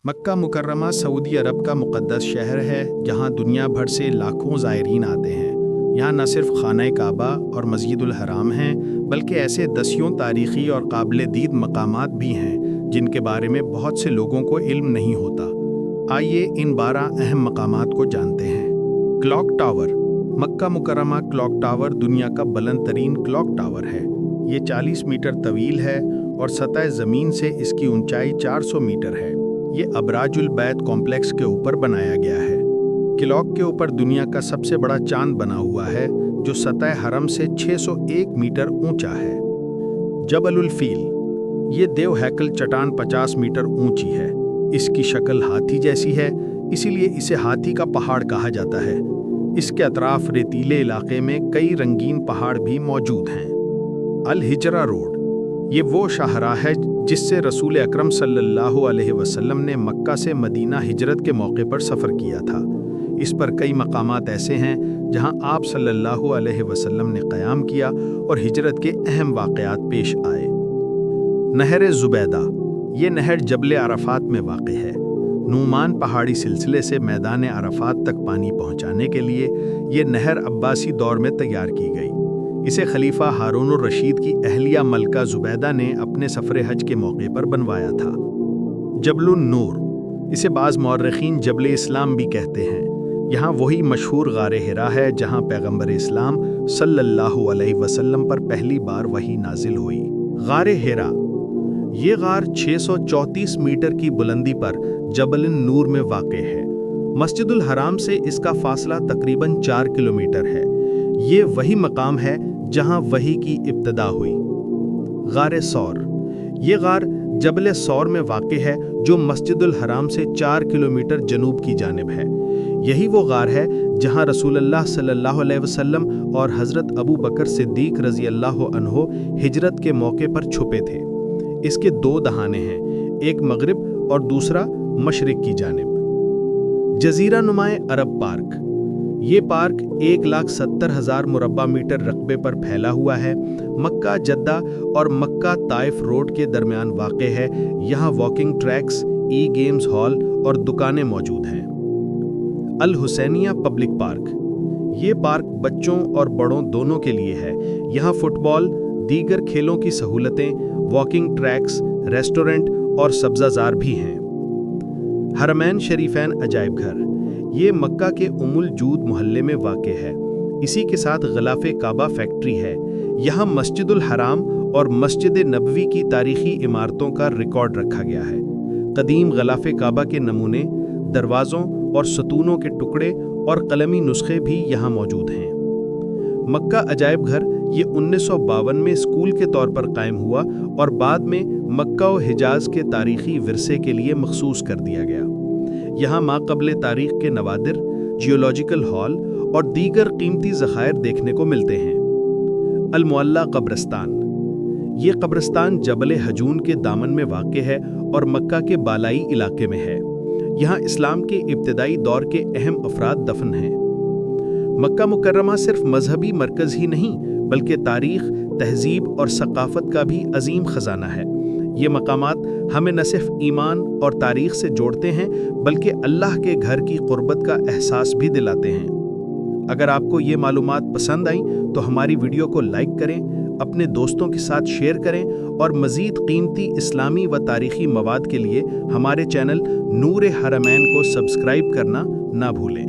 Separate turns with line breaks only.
مکہ مکرمہ سعودی عرب کا مقدس شہر ہے جہاں دنیا بھر سے لاکھوں زائرین آتے ہیں۔ یہاں نہ صرف خانہ کعبہ اور مسجد الحرام ہیں بلکہ ایسے دسیوں تاریخی اور قابل دید مقامات بھی ہیں جن کے بارے میں بہت سے لوگوں کو علم نہیں ہوتا۔ آئیے ان 12 اہم مقامات کو جانتے ہیں۔ Clock tower. مکہ مکرمہ کلاک ٹاور دنیا کا بلند ترین کلاک ٹاور ہے۔ یہ 40 میٹر طویل ہے اور سطح زمین سے اس کی اونچائی 400 میٹر ہے۔ یہ ابراج البیت کمپلیکس کے اوپر بنایا گیا ہے۔ کلاک کے اوپر دنیا کا سب سے بڑا چاند بنا ہوا ہے جو سطح حرم سے 601 میٹر اونچا ہے۔ جبل الفیل۔ یہ دیو ہیکل چٹان 50 میٹر اونچی ہے۔ اس کی شکل ہاتھی جیسی ہے، اسی لیے اسے ہاتھی کا پہاڑ کہا جاتا ہے۔ اس کے اطراف ریتیلے علاقے میں کئی رنگین پہاڑ بھی موجود ہیں۔ الحجرہ روڈ۔ یہ وہ شاہراہ ہے جس سے رسول اکرم صلی اللہ علیہ وسلم نے مکہ سے مدینہ ہجرت کے موقع پر سفر کیا تھا۔ اس پر کئی مقامات ایسے ہیں جہاں آپ صلی اللہ علیہ وسلم نے قیام کیا اور ہجرت کے اہم واقعات پیش آئے۔ نہر زبیدہ۔ یہ نہر جبل عرفات میں واقع ہے۔ نعمان پہاڑی سلسلے سے میدان عرفات تک پانی پہنچانے کے لیے یہ نہر عباسی دور میں تیار کی گئی۔ اسے خلیفہ ہارون الرشید کی اہلیہ ملکہ زبیدہ نے اپنے سفر حج کے موقع پر بنوایا تھا۔ جبل النور۔ اسے بعض مورخین جبل اسلام بھی کہتے ہیں۔ یہاں وہی مشہور غار حرا ہے جہاں پیغمبر اسلام صلی اللہ علیہ وسلم پر پہلی بار وحی نازل ہوئی۔ غار حرا۔ یہ غار 634 میٹر کی بلندی پر جبل النور میں واقع ہے۔ مسجد الحرام سے اس کا فاصلہ تقریباً 4 کلومیٹر ہے۔ یہ وہی مقام ہے جہاں وحی کی ابتدا ہوئی۔ غار ثور۔ یہ غار جبل ثور میں واقع ہے جو مسجد الحرام سے 4 کلومیٹر جنوب کی جانب ہے۔ یہی وہ غار ہے جہاں رسول اللہ صلی اللہ علیہ وسلم اور حضرت ابو بکر صدیق رضی اللہ عنہ ہجرت کے موقع پر چھپے تھے۔ اس کے 2 دہانے ہیں، ایک مغرب اور دوسرا مشرق کی جانب۔ جزیرہ نما عرب پارک۔ یہ پارک 1,70,000 مربع میٹر رقبے پر پھیلا ہوا ہے۔ مکہ جدہ اور مکہ طائف روڈ کے درمیان واقع ہے۔ یہاں واکنگ ٹریکس، ای گیمز ہال اور دکانیں موجود ہیں۔ الحسینیہ پبلک پارک۔ یہ پارک بچوں اور بڑوں دونوں کے لیے ہے۔ یہاں فٹ بال، دیگر کھیلوں کی سہولتیں، واکنگ ٹریکس، ریسٹورنٹ اور سبزہ زار بھی ہیں۔ حرمین شریفین عجائب گھر۔ یہ مکہ کے الجود محلے میں واقع ہے۔ اسی کے ساتھ غلاف کعبہ فیکٹری ہے۔ یہاں مسجد الحرام اور مسجد نبوی کی تاریخی عمارتوں کا ریکارڈ رکھا گیا ہے۔ قدیم غلاف کعبہ کے نمونے، دروازوں اور ستونوں کے ٹکڑے اور قلمی نسخے بھی یہاں موجود ہیں۔ مکہ عجائب گھر یہ 1952 میں اسکول کے طور پر قائم ہوا اور بعد میں مکہ و حجاز کے تاریخی ورثے کے لیے مخصوص کر دیا گیا۔ یہاں ماقبل تاریخ کے نوادر، جیولوجیکل ہال اور دیگر قیمتی ذخائر دیکھنے کو ملتے ہیں۔ المعلی قبرستان۔ یہ قبرستان جبل حجون کے دامن میں واقع ہے اور مکہ کے بالائی علاقے میں ہے۔ یہاں اسلام کے ابتدائی دور کے اہم افراد دفن ہیں۔ مکہ مکرمہ صرف مذہبی مرکز ہی نہیں بلکہ تاریخ، تہذیب اور ثقافت کا بھی عظیم خزانہ ہے۔ یہ مقامات ہمیں نہ صرف ایمان اور تاریخ سے جوڑتے ہیں بلکہ اللہ کے گھر کی قربت کا احساس بھی دلاتے ہیں۔ اگر آپ کو یہ معلومات پسند آئیں تو ہماری ویڈیو کو لائک کریں، اپنے دوستوں کے ساتھ شیئر کریں اور مزید قیمتی اسلامی و تاریخی مواد کے لیے ہمارے چینل نور حرمین کو سبسکرائب کرنا نہ بھولیں۔